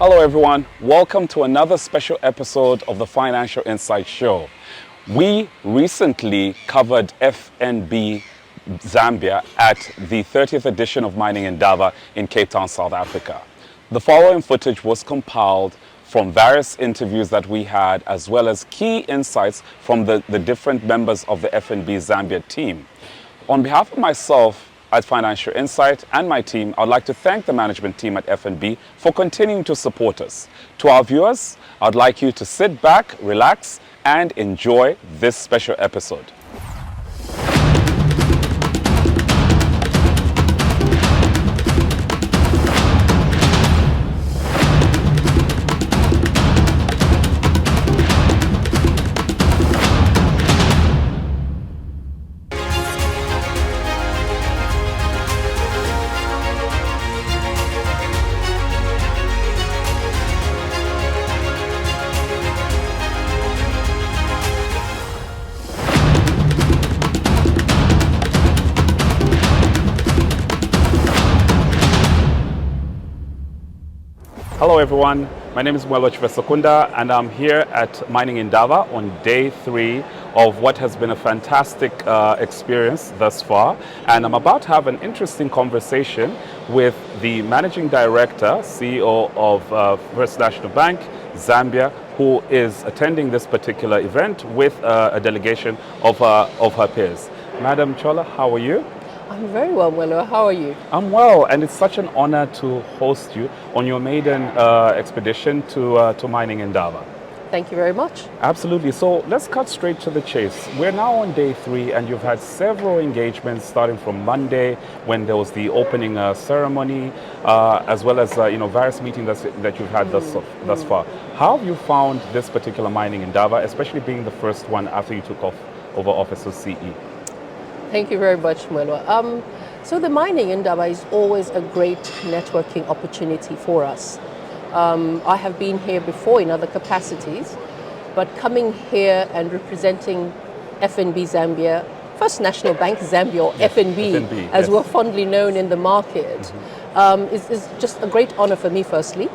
Hello everyone, welcome to another special episode of the Financial Insight Show. We recently covered FNB Zambia at the 30th edition of Mining Indaba in Cape Town, South Africa. The following footage was compiled from various interviews that we had, as well as key insights from the different members of the FNB Zambia team. On behalf of myself at Financial Insight and my team, I'd like to thank the management team at FNB for continuing to support us. To our viewers, I'd like you to sit back, relax, and enjoy this special episode. Hello everyone, my name is Mwelo Chivesokunda and I'm here at Mining Indaba on day 3 of what has been a fantastic experience thus far. And I'm about to have an interesting conversation with the Managing Director, CEO of First National Bank, Zambia, who is attending this particular event with a delegation of her peers. Madam Chola, how are you? I'm very well, Mwelo. How are you? I'm well, and it's such an honor to host you on your maiden expedition to Mining Indaba. Thank you very much. Absolutely. So let's cut straight to the chase. We're now on day 3, and you've had several engagements starting from Monday when there was the opening ceremony, as well as various meetings that you've had thus far. How have you found this particular Mining Indaba, especially being the first one after you took over office as CE? Thank you very much, Mwelo. So the Mining Indaba is always a great networking opportunity for us. I have been here before in other capacities, but coming here and representing FNB Zambia, First National Bank Zambia, or yes, FNB, as yes, we're fondly known in the market, is just a great honor for me, firstly.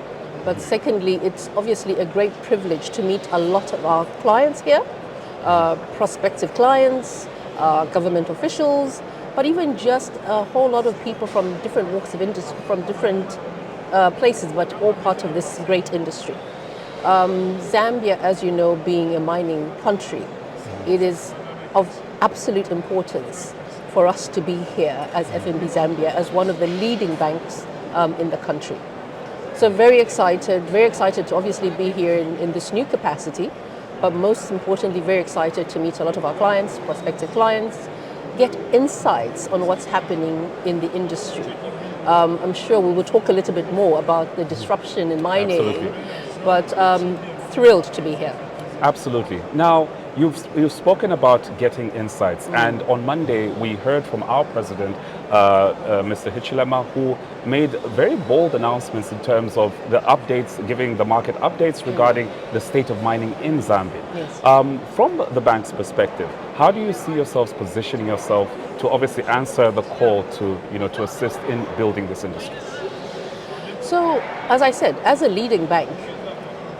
But secondly, it's obviously a great privilege to meet a lot of our clients here, prospective clients, government officials, but even just a whole lot of people from different walks of industry, from different places, but all part of this great industry. Zambia, as you know, being a mining country, it is of absolute importance for us to be here as FNB Zambia, as one of the leading banks in the country. So very excited to obviously be here in this new capacity, but most importantly, very excited to meet a lot of our clients, prospective clients, get insights on what's happening in the industry. I'm sure we will talk a little bit more about the disruption in mining, absolutely, but thrilled to be here. Absolutely. Now, you've spoken about getting insights, and on Monday we heard from our president, Mr. Hichilema, who made very bold announcements in terms of the updates, giving the market updates regarding the state of mining in Zambia. Yes. From the bank's perspective, how do you see yourselves positioning yourself to obviously answer the call to assist in building this industry? So, as I said, as a leading bank,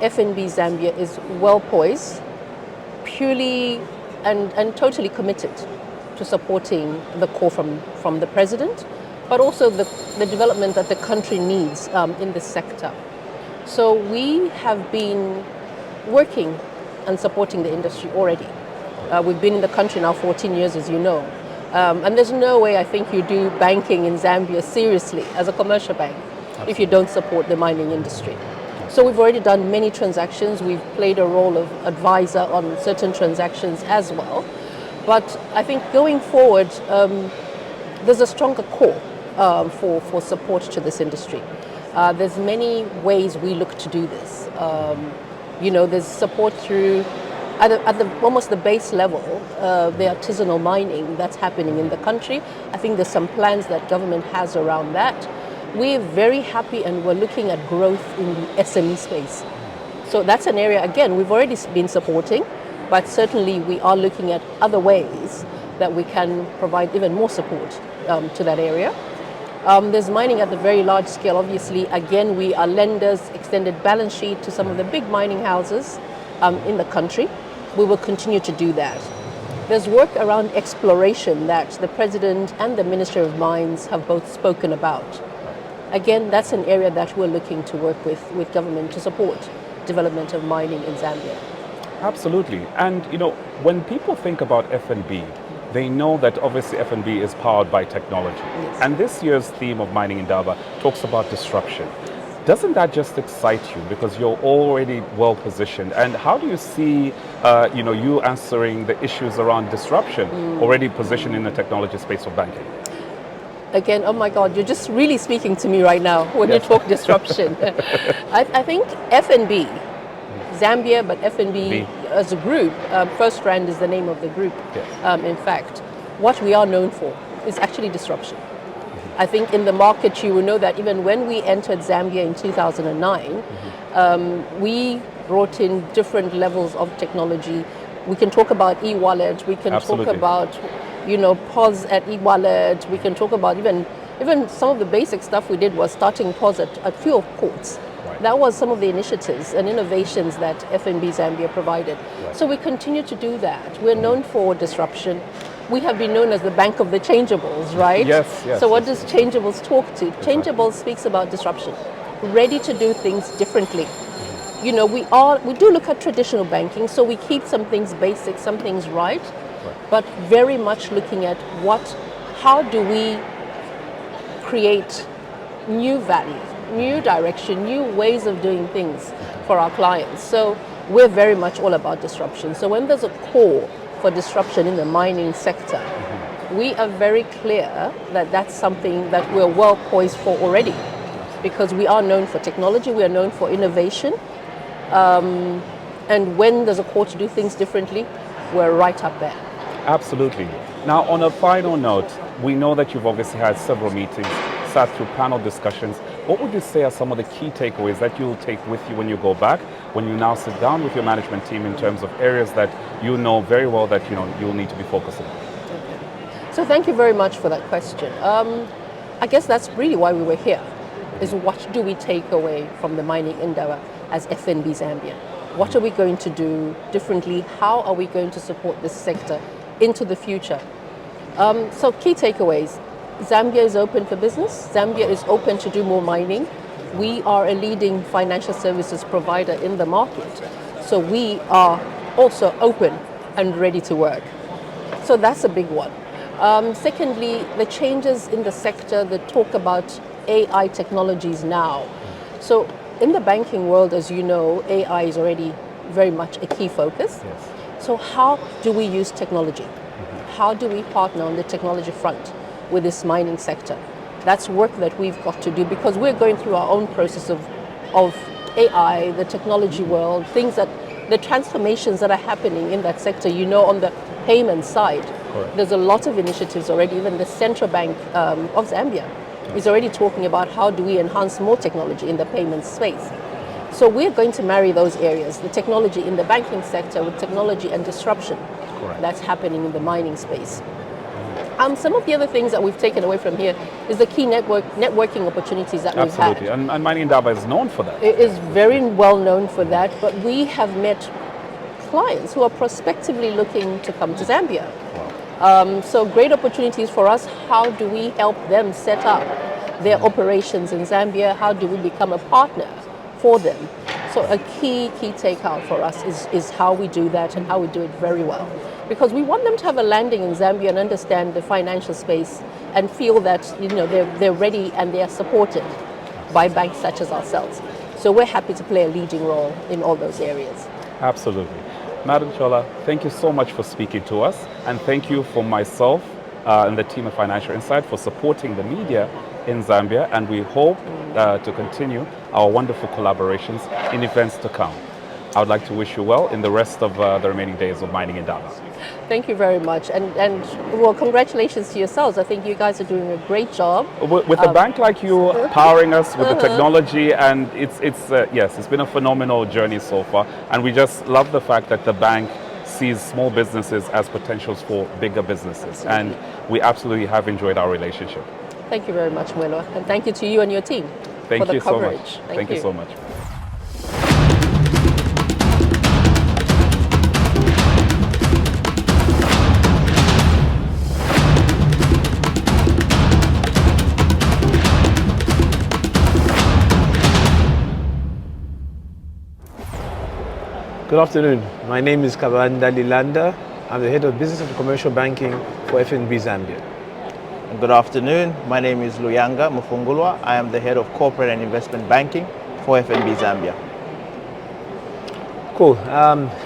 FNB Zambia is well poised, purely and totally committed to supporting the call from the president, but also the development that the country needs in this sector. So we have been working and supporting the industry already. We've been in the country now 14 years, as you know, and there's no way I think you do banking in Zambia seriously as a commercial bank if you don't support the mining industry. So we've already done many transactions. We've played a role of advisor on certain transactions as well. But I think going forward, there's a stronger call for support to this industry. There's many ways we look to do this. There's support through at almost the base level, the artisanal mining that's happening in the country. I think there's some plans that government has around that. We're very happy and we're looking at growth in the SME space. So that's an area, again, we've already been supporting, but certainly we are looking at other ways that we can provide even more support to that area. There's mining at the very large scale. Obviously, again, we are lenders, extended balance sheet to some of the big mining houses in the country. We will continue to do that. There's work around exploration that the President and the Ministry of Mines have both spoken about. Again, that's an area that we're looking to work with government to support development of mining in Zambia. Absolutely. And, you know, when people think about FNB, they know that obviously FNB is powered by technology. Yes. And this year's theme of Mining Indaba talks about disruption. Doesn't that just excite you because you're already well positioned? And how do you see, you answering the issues around disruption, already positioned in the technology space of banking? Again, oh my God, you're just really speaking to me right now when you talk disruption. I think FNB, Zambia, but FNB as a group, First Rand is the name of the group. Yes. In fact, what we are known for is actually disruption. I think in the market you will know that even when we entered Zambia in 2009, we brought in different levels of technology. We can talk about e-wallet, we can talk about POS at e-wallet, we can talk about even some of the basic stuff we did was starting POS at fuel ports. Right. That was some of the initiatives and innovations that FNB Zambia provided. Right. So we continue to do that. We're known for disruption. We have been known as the bank of the changeables, right? Yes, yes. So what does changeables talk to? Exactly. Changeables speaks about disruption, ready to do things differently. We do look at traditional banking, so we keep some things basic, some things right. But very much looking at how do we create new value, new direction, new ways of doing things for our clients. So we're very much all about disruption. So when there's a call for disruption in the mining sector, we are very clear that that's something that we're well poised for already, because we are known for technology, we are known for innovation, and when there's a call to do things differently, we're right up there. Absolutely. Now, on a final note, we know that you've obviously had several meetings, sat through panel discussions. What would you say are some of the key takeaways that you'll take with you when you go back, when you now sit down with your management team in terms of areas that you know very well that you'll need to be focusing on? Okay. So thank you very much for that question. I guess that's really why we were here, is what do we take away from the Mining Indaba as FNB Zambia? What are we going to do differently? How are we going to support this sector into the future? So key takeaways. Zambia is open for business. Zambia is open to do more mining. We are a leading financial services provider in the market. So we are also open and ready to work. So that's a big one. Secondly, the changes in the sector that talk about AI technologies now. So in the banking world, as you know, AI is already very much a key focus. Yes. So how do we use technology? How do we partner on the technology front with this mining sector? That's work that we've got to do, because we're going through our own process of AI, the technology world, the transformations that are happening in that sector. On the payment side, correct, there's a lot of initiatives already. Even the Central Bank of Zambia is already talking about how do we enhance more technology in the payment space. So we're going to marry those areas, the technology in the banking sector with technology and disruption, correct, that's happening in the mining space. Some of the other things that we've taken away from here is the key networking opportunities that we've had. Absolutely, and Mining Indaba is known for that. It is very well known for that, but we have met clients who are prospectively looking to come to Zambia. Wow. So great opportunities for us. How do we help them set up their operations in Zambia? How do we become a partner for them? So a key takeout for us is how we do that and how we do it very well. Because we want them to have a landing in Zambia and understand the financial space and feel that they're ready and they are supported by banks such as ourselves. So we're happy to play a leading role in all those areas. Absolutely. Madam Chola, thank you so much for speaking to us, and thank you for myself and the team of Financial Insight for supporting the media in Zambia, and we hope to continue our wonderful collaborations in events to come. I would like to wish you well in the rest of the remaining days of Mining Indaba. Thank you very much, and well, congratulations to yourselves. I think you guys are doing a great job. With a bank like you powering us with the technology, and it's been a phenomenal journey so far, and we just love the fact that the bank sees small businesses as potentials for bigger businesses, and we absolutely have enjoyed our relationship. Thank you very much, Mwelwa, and thank you to you and your team for the coverage. Thank you so much. Good afternoon. My name is Kabanda Lilanda. I'm the head of business and commercial banking for FNB Zambia. Good afternoon. My name is Luyanga Mufungulwa. I am the head of corporate and investment banking for FNB Zambia. Cool.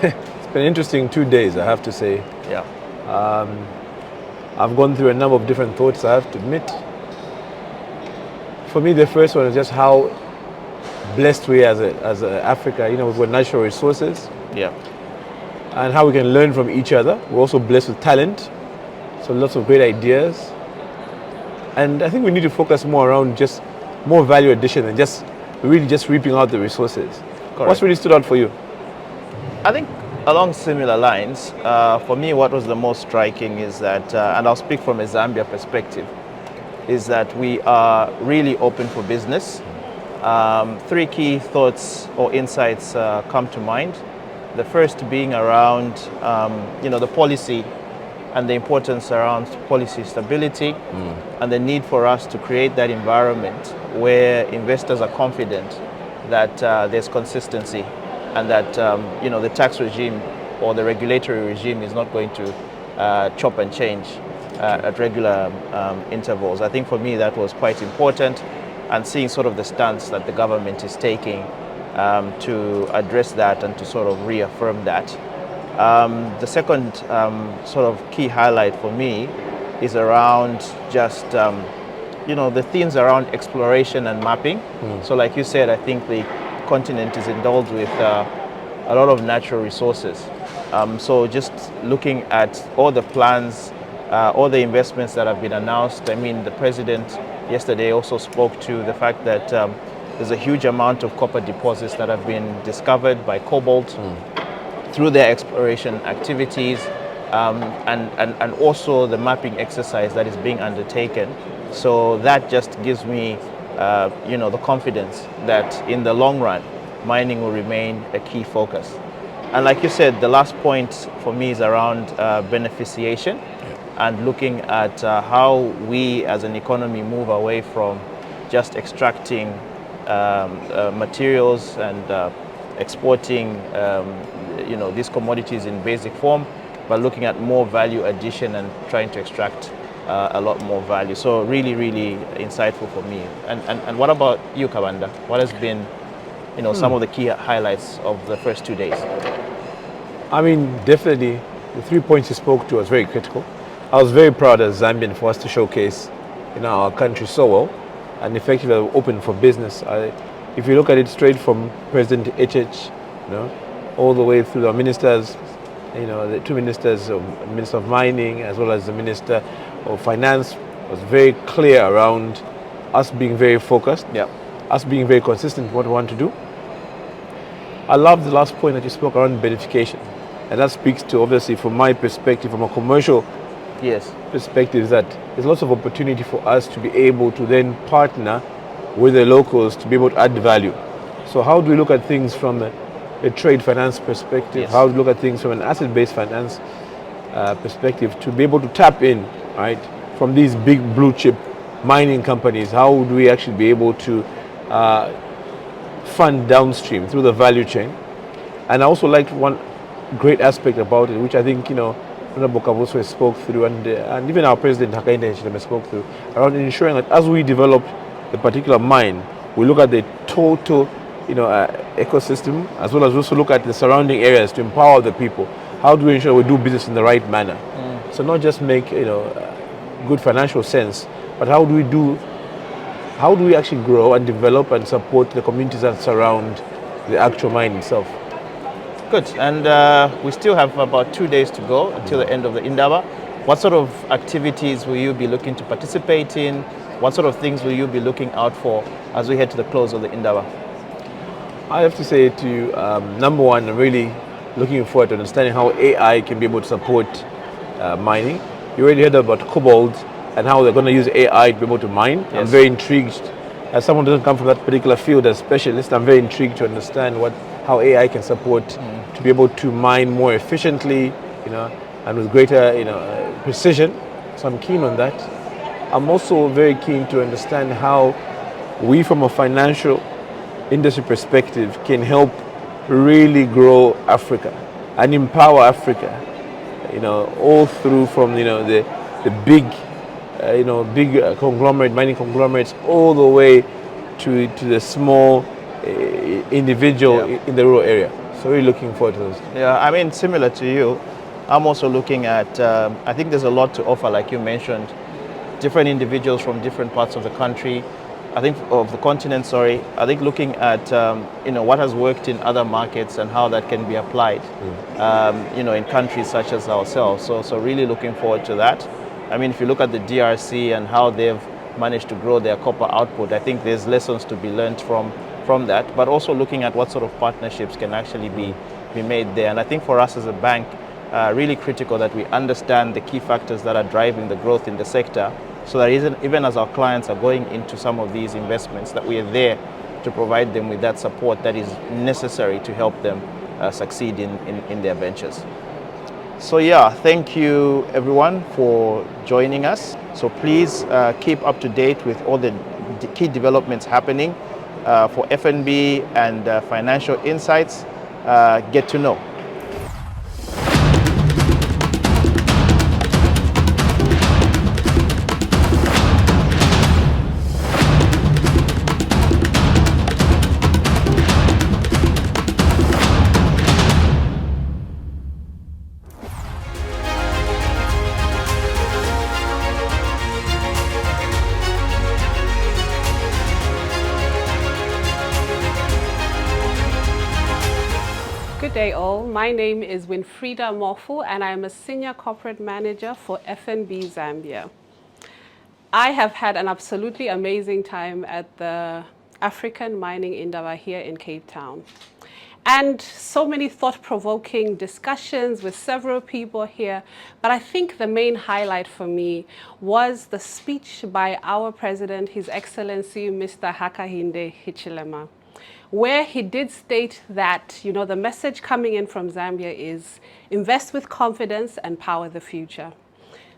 It's been interesting 2 days, I have to say. Yeah. I've gone through a number of different thoughts, I have to admit. For me, the first one is just how blessed we are as Africa. You know, we've got natural resources. Yeah. And how we can learn from each other. We're also blessed with talent, so lots of great ideas. And I think we need to focus more around just more value addition than just really just reaping out the resources. Correct. What's really stood out for you? I think along similar lines, for me what was the most striking is that, and I'll speak from a Zambia perspective, is that we are really open for business. Three key thoughts or insights come to mind. The first being around the policy and the importance around policy stability and the need for us to create that environment where investors are confident that there's consistency and that the tax regime or the regulatory regime is not going to chop and change at regular intervals. I think for me that was quite important, and seeing sort of the stance that the government is taking to address that and to sort of reaffirm that. The second sort of key highlight for me is around just the themes around exploration and mapping. So like you said, I think the continent is endowed with a lot of natural resources. So just looking at all the plans, all the investments that have been announced. I mean, the president yesterday also spoke to the fact that there's a huge amount of copper deposits that have been discovered by Cobalt through their exploration activities, and also the mapping exercise that is being undertaken. So that just gives me the confidence that in the long run, mining will remain a key focus. And like you said, the last point for me is around beneficiation and looking at how we as an economy move away from just extracting materials and exporting these commodities in basic form, but looking at more value addition and trying to extract a lot more value. So really, really insightful for me. And what about you, Kabanda? What has been some of the key highlights of the first 2 days? I mean, definitely the 3 points you spoke to was very critical. I was very proud as Zambian for us to showcase our country so well and effectively open for business. If you look at it straight from President HH, all the way through the ministers, the two ministers, Minister of Mining as well as the Minister of Finance, was very clear around us being very focused, us being very consistent in what we want to do. I love the last point that you spoke around beneficiation, and that speaks to, obviously, from my perspective, from a commercial perspective, that there's lots of opportunity for us to be able to then partner with the locals to be able to add value. So how do we look at things from a trade finance perspective? How do we look at things from an asset-based finance perspective to be able to tap in, right, from these big blue chip mining companies? How would we actually be able to fund downstream through the value chain? And I also liked one great aspect about it, which I think Honorable Kavuso spoke through, and even our President Hakainde Hichilema spoke through, around ensuring that as we develop the particular mine, we look at the total ecosystem, as well as also look at the surrounding areas to empower the people. How do we ensure we do business in the right manner? So not just make good financial sense, but how do we actually grow and develop and support the communities that surround the actual mine itself? Good. And we still have about 2 days to go until the end of the Indaba. What sort of activities will you be looking to participate in? What sort of things will you be looking out for as we head to the close of the Indaba? I have to say to you, number one, I'm really looking forward to understanding how AI can be able to support mining. You already heard about Cobalt and how they're going to use AI to be able to mine. Yes. I'm very intrigued. As someone who doesn't come from that particular field as specialist, I'm very intrigued to understand how AI can support to be able to mine more efficiently, and with greater, precision. So I'm keen on that. I'm also very keen to understand how we, from a financial industry perspective, can help really grow Africa and empower Africa. All through from the big, conglomerate, mining conglomerates, all the way to the small individual in the rural area. So really looking forward to those. Yeah, I mean, similar to you, I'm also looking at, I think there's a lot to offer, like you mentioned, different individuals from different parts of the country, I think of the continent, sorry. I think looking at, what has worked in other markets and how that can be applied, in countries such as ourselves. So really looking forward to that. I mean, if you look at the DRC and how they've managed to grow their copper output, I think there's lessons to be learned from that, but also looking at what sort of partnerships can actually be made there. And I think for us as a bank, really critical that we understand the key factors that are driving the growth in the sector, so that even as our clients are going into some of these investments, that we are there to provide them with that support that is necessary to help them succeed in their ventures. So yeah, thank you everyone for joining us. So please keep up to date with all the key developments happening for FNB and Financial Insights. Get to know. Good day all, my name is Winfrida Mofu and I am a Senior Corporate Manager for FNB Zambia. I have had an absolutely amazing time at the African Mining Indaba here in Cape Town. And so many thought-provoking discussions with several people here, but I think the main highlight for me was the speech by our President, His Excellency Mr. Hakainde Hichilema, where he did state that, the message coming in from Zambia is invest with confidence and power the future.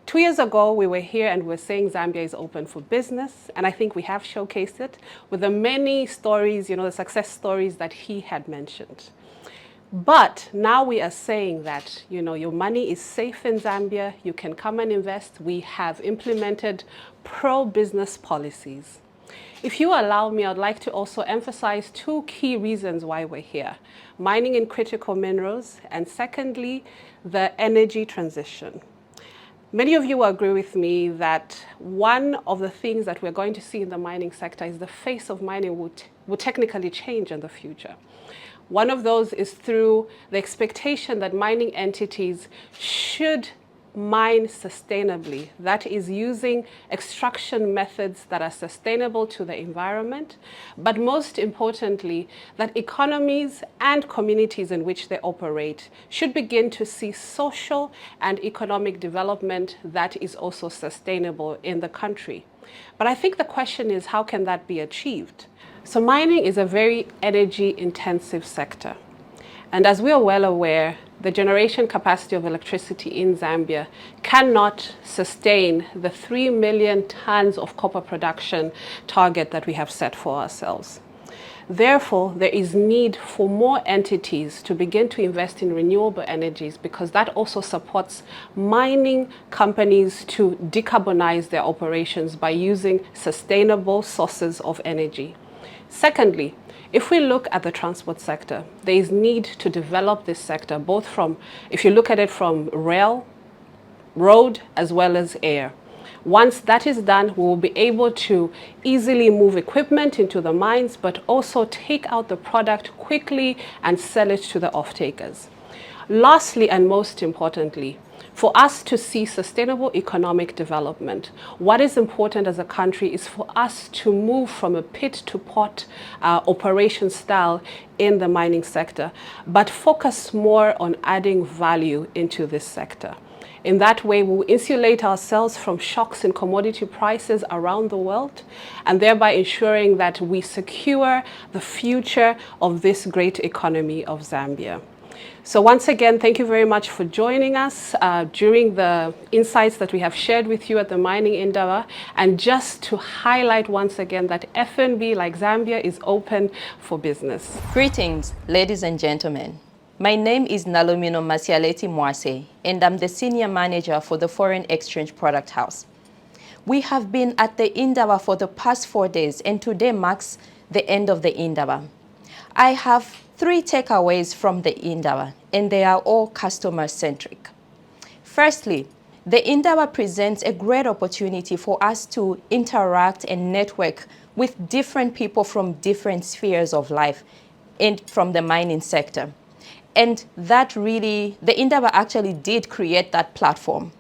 2 years ago, we were here and we were saying Zambia is open for business, and I think we have showcased it with the many stories, the success stories that he had mentioned. But now we are saying that, your money is safe in Zambia, you can come and invest. We have implemented pro-business policies. If you allow me, I'd like to also emphasize two key reasons why we're here: mining in critical minerals, and secondly, the energy transition. Many of you will agree with me that one of the things that we're going to see in the mining sector is the face of mining will technically change in the future. One of those is through the expectation that mining entities should mine sustainably, that is using extraction methods that are sustainable to the environment, but most importantly, that economies and communities in which they operate should begin to see social and economic development that is also sustainable in the country. But I think the question is, how can that be achieved? So mining is a very energy intensive sector. And as we are well aware, the generation capacity of electricity in Zambia cannot sustain the 3 million tons of copper production target that we have set for ourselves. Therefore, there is need for more entities to begin to invest in renewable energies, because that also supports mining companies to decarbonize their operations by using sustainable sources of energy. Secondly, if we look at the transport sector, there is need to develop this sector, both from, if you look at it from rail, road, as well as air. Once that is done, we will be able to easily move equipment into the mines, but also take out the product quickly and sell it to the off-takers. Lastly, and most importantly, for us to see sustainable economic development, what is important as a country is for us to move from a pit-to-pot operation style in the mining sector, but focus more on adding value into this sector. In that way, we will insulate ourselves from shocks in commodity prices around the world, and thereby ensuring that we secure the future of this great economy of Zambia. So once again, thank you very much for joining us during the insights that we have shared with you at the Mining Indaba. And just to highlight once again that FNB, like Zambia, is open for business. Greetings, ladies and gentlemen. My name is Nalomino Masialeti Mwase, and I'm the Senior Manager for the Foreign Exchange Product House. We have been at the Indaba for the past 4 days, and today marks the end of the Indaba. I have 3 takeaways from the Indaba, and they are all customer-centric. Firstly, the Indaba presents a great opportunity for us to interact and network with different people from different spheres of life and from the mining sector. And that really, the Indaba actually did create that platform.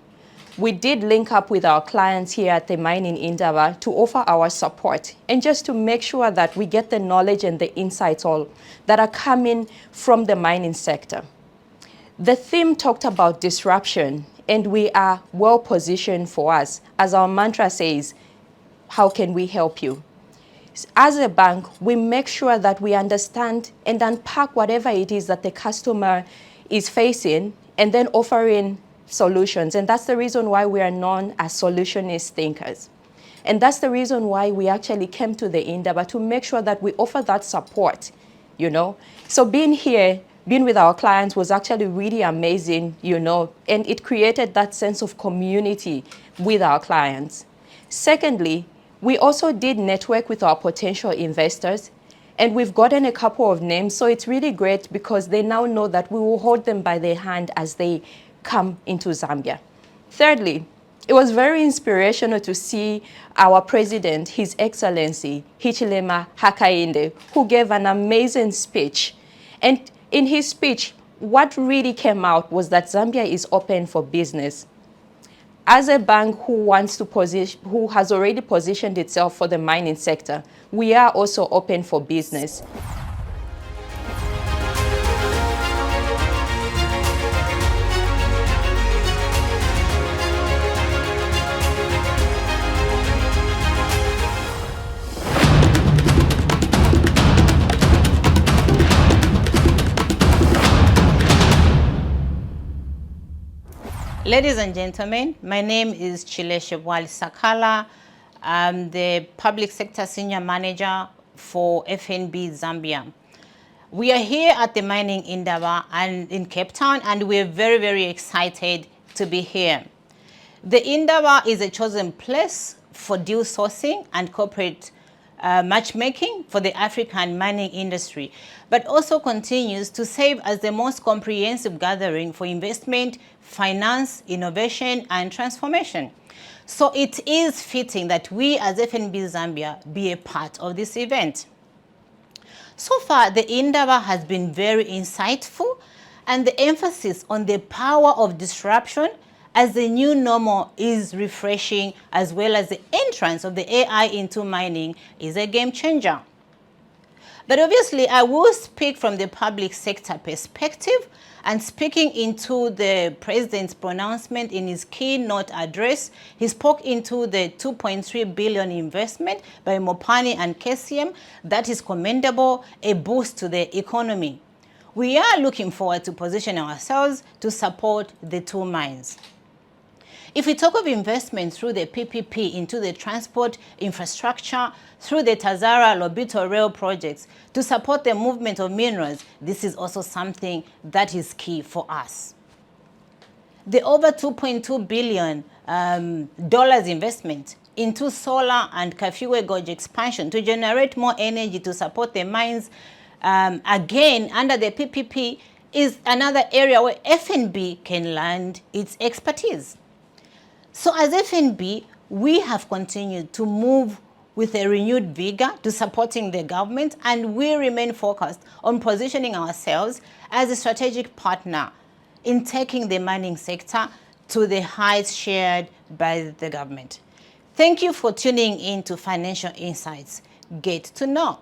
We did link up with our clients here at the Mining Indaba to offer our support and just to make sure that we get the knowledge and the insights all that are coming from the mining sector. The theme talked about disruption, and we are well positioned for us. As our mantra says, how can we help you? As a bank, we make sure that we understand and unpack whatever it is that the customer is facing and then offering solutions. And that's the reason why we are known as solutionist thinkers. And that's the reason why we actually came to the Indaba, to make sure that we offer that support, you know. So being here, being with our clients was actually really amazing, you know, and it created that sense of community with our clients. Secondly, we also did network with our potential investors, and we've gotten a couple of names. So it's really great because they now know that we will hold them by their hand as they come into Zambia. Thirdly, it was very inspirational to see our president, His Excellency Hichilema Hakainde, who gave an amazing speech. And in his speech, what really came out was that Zambia is open for business. As a bank who has already positioned itself for the mining sector, we are also open for business. Ladies and gentlemen, my name is Chileshe Bwali Sakala. I'm the Public Sector Senior Manager for FNB Zambia. We are here at the Mining Indaba and in Cape Town, and we're very, very excited to be here. The Indaba is a chosen place for deal sourcing and corporate matchmaking for the African mining industry, but also continues to serve as the most comprehensive gathering for investment, finance, innovation, and transformation. So it is fitting that we as FNB Zambia be a part of this event. So far, the Indaba has been very insightful, and the emphasis on the power of disruption as the new normal is refreshing, as well as the entrance of the AI into mining is a game changer. But obviously, I will speak from the public sector perspective, and speaking into the president's pronouncement in his keynote address, he spoke into the 2.3 billion investment by Mopani and KCM. That is commendable, a boost to the economy. We are looking forward to position ourselves to support the two mines. If we talk of investment through the PPP into the transport infrastructure, through the Tazara Lobito rail projects to support the movement of minerals, this is also something that is key for us. The over $2.2 billion investment into solar and Kafue Gorge expansion to generate more energy to support the mines, again, under the PPP, is another area where FNB can lend its expertise. So as FNB, we have continued to move with a renewed vigor to supporting the government, and we remain focused on positioning ourselves as a strategic partner in taking the mining sector to the heights shared by the government. Thank you for tuning in to Financial Insights. Get to know.